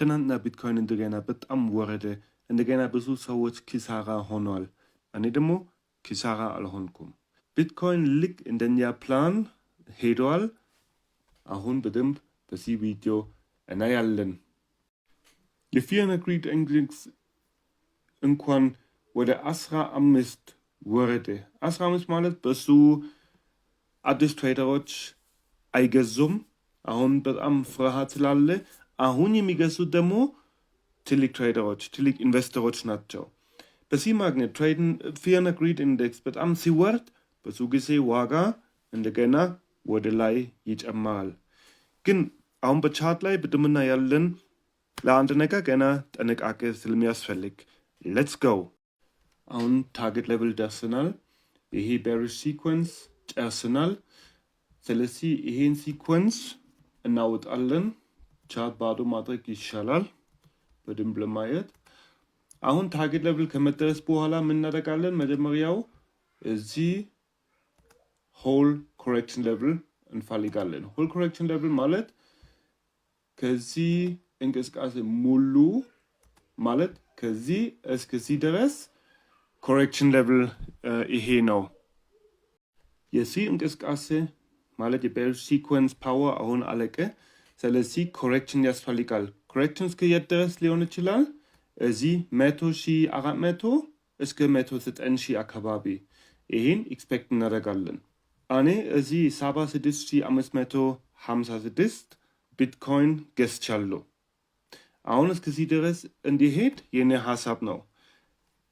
ትናንትና ቢትኮይን እንደገና በጣም ወረደ። እንደገና ብዙ ሰዎች ኪሳራ ሆኗል። እኔ ደግሞ ኪሳራ አልሆንኩም። ቢትኮይን ልክ እንደኛ ፕላን ሄደዋል። አሁን በደንብ በዚህ ቪዲዮ እናያለን። የፊር ኤንድ ግሪድ ኢንዴክስ እንኳን ወደ 15 ወረደ። 15 ማለት በሱ አዲስ ትሬደሮች አይገዙም። አሁን በጣም ፍርሃት ስላለ አሁን የሚገዙት ደግሞ ትልቅ ትሬደሮች፣ ትልቅ ኢንቨስተሮች ናቸው። በዚህ ማግኘት ፊር ኤንድ ግሪድ ኢንዴክስ በጣም ሲወርድ ብዙ ጊዜ ዋጋ እንደገና ወደ ላይ ይጨምራል። ግን አሁን በቻርት ላይ በደምና ያለን ለአንድ ነገር ገና ጥንቃቄ ስለሚያስፈልግ ሌትስ ጎ። አሁን ታርጌት ሌቭል ደርሰናል። ይሄ ቤሪሽ ሲኮንስ ጨርሰናል። ስለዚህ ይሄን ሲኮንስ እናወጣለን። ቻርት ባዶ ማድረግ ይሻላል በደንብ ለማየት። አሁን ታርጌት ሌቭል ከመድረስ በኋላ ምን እናደርጋለን? መጀመሪያው እዚህ ሆል ኮሬክሽን ሌቭል እንፈልጋለን። ሆል ኮሬክሽን ሌቭል ማለት ከዚህ እንቅስቃሴ ሙሉ ማለት ከዚህ እስከዚህ ድረስ ኮሬክሽን ሌቭል ይሄ ነው። የዚህ እንቅስቃሴ ማለት የቤሪሽ ሲኮንስ ፓወር አሁን አለቀ። ስለዚህ ኮሬክሽን ያስፈልጋል። ኮሬክሽን እስከ የት ድረስ ሊሆን ይችላል? እዚህ 100,400 እስከ 109,000 አካባቢ ይህን ኤክስፔክት እናደርጋለን። እኔ እዚህ 76,556 ቢትኮይን ገዝቻለሁ። አሁን እስከዚህ ድረስ እንዲሄድ የኔ ሀሳብ ነው።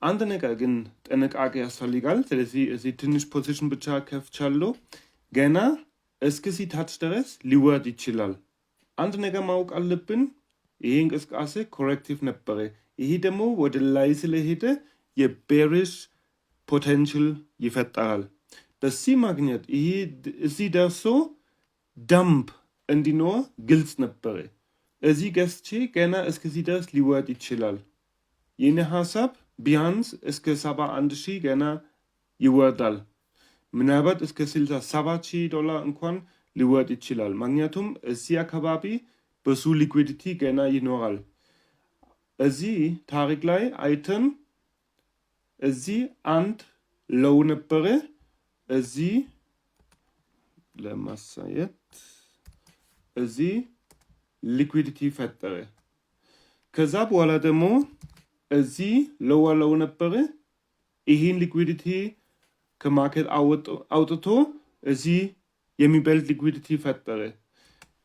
አንድ ነገር ግን ጥንቃቄ ያስፈልጋል። ስለዚህ እዚህ ትንሽ ፖዚሽን ብቻ ከፍቻለሁ። ገና እስከዚህ ታች ድረስ ሊወርድ ይችላል። አንድ ነገር ማወቅ አለብን። ይሄ እንቅስቃሴ ኮሬክቲቭ ነበረ። ይሄ ደግሞ ወደ ላይ ስለሄደ የቤሪሽ ፖቴንሽል ይፈጠራል። በዚህ ማግኘት ይሄ እዚህ ደርሶ ዳምፕ እንዲኖር ግልጽ ነበረ። እዚህ ገዝቼ ገና እስከዚህ ድረስ ሊወርድ ይችላል። የኔ ሀሳብ ቢያንስ እስከ 71,000 ገና ይወርዳል። ምናልባት እስከ $67,000 እንኳን ሊወርድ ይችላል። ምክንያቱም እዚህ አካባቢ ብዙ ሊኩዊዲቲ ገና ይኖራል። እዚህ ታሪክ ላይ አይተን እዚህ አንድ ሎው ነበረ። እዚህ ለማሳየት እዚህ ሊኩዊዲቲ ፈጠረ። ከዛ በኋላ ደግሞ እዚህ ሎው ነበረ። ይህን ሊኩዊዲቲ ከማርኬት አውጥቶ እዚህ የሚበልጥ ሊኩዊዲቲ ፈጠረ።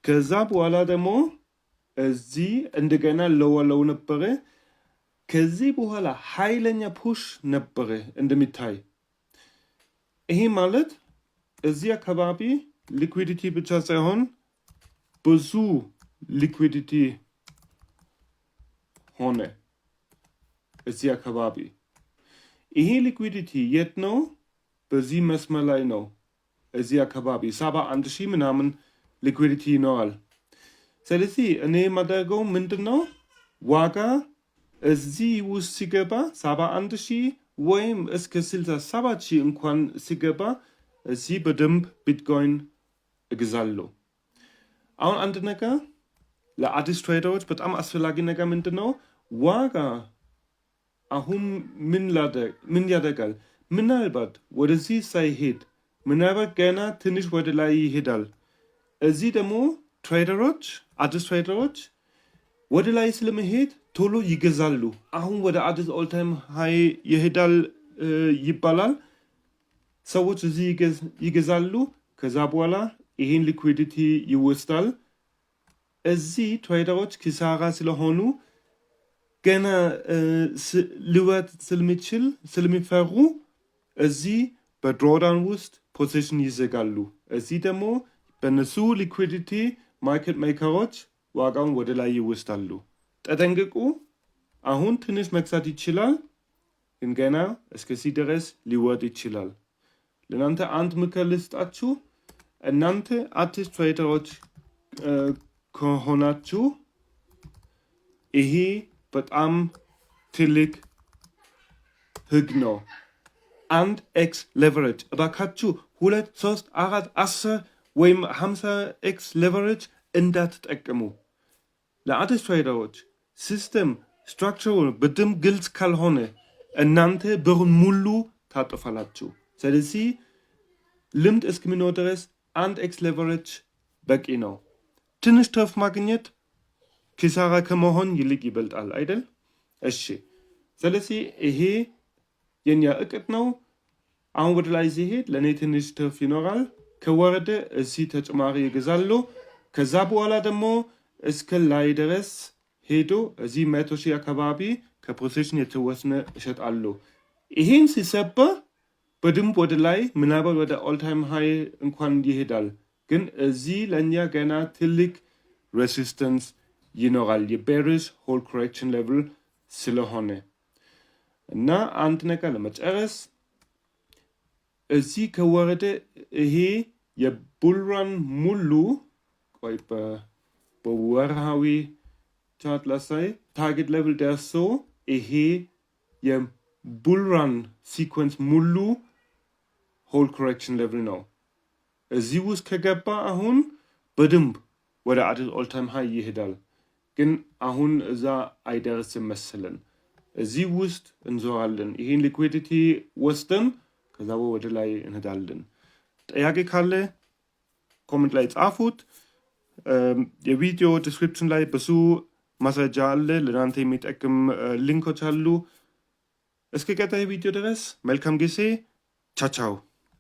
ከዛ በኋላ ደግሞ እዚህ እንደገና ሎው ነበረ። ከዚህ በኋላ ኃይለኛ ፑሽ ነበረ እንደሚታይ። ይሄ ማለት እዚህ አካባቢ ሊኩዊዲቲ ብቻ ሳይሆን ብዙ ሊኩዊዲቲ ሆነ እዚህ አካባቢ። ይሄ ሊኩዊዲቲ የት ነው? በዚህ መስመር ላይ ነው። እዚህ አካባቢ 71,000 ምናምን ሊኩዊዲቲ ይኖራል። ስለዚህ እኔ የማደርገው ምንድን ነው? ዋጋ እዚህ ውስጥ ሲገባ 71,000 ወይም እስከ 67,000 እንኳን ሲገባ እዚህ በደንብ ቢትኮይን እግዛለሁ። አሁን አንድ ነገር ለአዲስ ትሬደሮች በጣም አስፈላጊ ነገር ምንድን ነው? ዋጋ አሁን ምን ያደርጋል? ምናልባት ወደዚህ ሳይሄድ ምናልባት ገና ትንሽ ወደ ላይ ይሄዳል። እዚህ ደግሞ ትሬደሮች አዲስ ትሬደሮች ወደ ላይ ስለመሄድ ቶሎ ይገዛሉ። አሁን ወደ አዲስ ኦልታይም ሃይ ይሄዳል ይባላል። ሰዎች እዚህ ይገዛሉ። ከዛ በኋላ ይሄን ሊኩዊዲቲ ይወስዳል። እዚህ ትሬደሮች ኪሳራ ስለሆኑ ገና ሊወርድ ስለሚፈሩ እዚህ በድሮዳውን ውስጥ ፖዚሽን ይዘጋሉ። እዚህ ደግሞ በነሱ ሊኩዊዲቲ ማርኬት ሜከሮች ዋጋውን ወደ ላይ ይወስዳሉ። ተጠንቅቁ። አሁን ትንሽ መግዛት ይችላል፣ ግን ገና እስከዚህ ድረስ ሊወርድ ይችላል። ለእናንተ አንድ ምክር ልስጣችሁ። እናንተ አዲስ ትሬደሮች ከሆናችሁ ይሄ በጣም ትልቅ ህግ ነው። 1x ሌቨሬጅ እባካችሁ 2፣ 3፣ 4፣ 10 ወይም 50x ሌቨሬጅ እንዳትጠቀሙ። ለአዲስ ትሬደሮች ሲስተም ስትራክቸሩ በደንብ ግልጽ ካልሆነ እናንተ ብሩን ሙሉ ታጠፋላችሁ። ስለዚህ ልምድ እስከሚኖር ድረስ 1x ሌቨሬጅ በቂ ነው። ትንሽ ትርፍ ማግኘት ኪሳራ ከመሆን ይልቅ ይበልጣል አይደል? እሺ፣ ስለዚህ ይሄ የኛ እቅድ ነው። አሁን ወደ ላይ ሲሄድ ለእኔ ትንሽ ትርፍ ይኖራል። ከወረደ እዚህ ተጨማሪ ይገዛሉ። ከዛ በኋላ ደግሞ እስከ ላይ ድረስ ሄዶ እዚህ 100,000 አካባቢ ከፖዚሽን የተወሰነ እሸጣሉ። ይህን ሲሰበር በደንብ ወደ ላይ ምናልባት ወደ ኦልታይም ሃይ እንኳን ይሄዳል። ግን እዚህ ለእኛ ገና ትልቅ ሬሲስተንስ ይኖራል የቤሪሽ ሆል ኮሬክሽን ሌቭል ስለሆነ እና አንድ ነገር ለመጨረስ እዚህ ከወረደ ይሄ የቡልራን ሙሉ ቆይ በወርሃዊ ቻርት ላሳይ ታርጌት ሌቭል ደርሶ ይሄ የቡልራን ሲኮንስ ሙሉ ሆል ኮሬክሽን ሌቭል ነው። እዚህ ውስጥ ከገባ አሁን በደንብ ወደ አዲስ ኦልታይም ሃይ ይሄዳል። ግን አሁን እዛ አይደርስም መሰለን። እዚህ ውስጥ እንዞራለን። ይሄን ሊኩዊዲቲ ወስደን ከዛ ወደ ላይ እንሄዳለን። ጥያቄ ካለ ኮሜንት ላይ ጻፉት። የቪዲዮ ዲስክሪፕሽን ላይ ብዙ ማስረጃ አለ። ለእናንተ የሚጠቅም ሊንኮች አሉ። እስከ ቀጣይ ቪዲዮ ድረስ መልካም ጊዜ። ቻቻው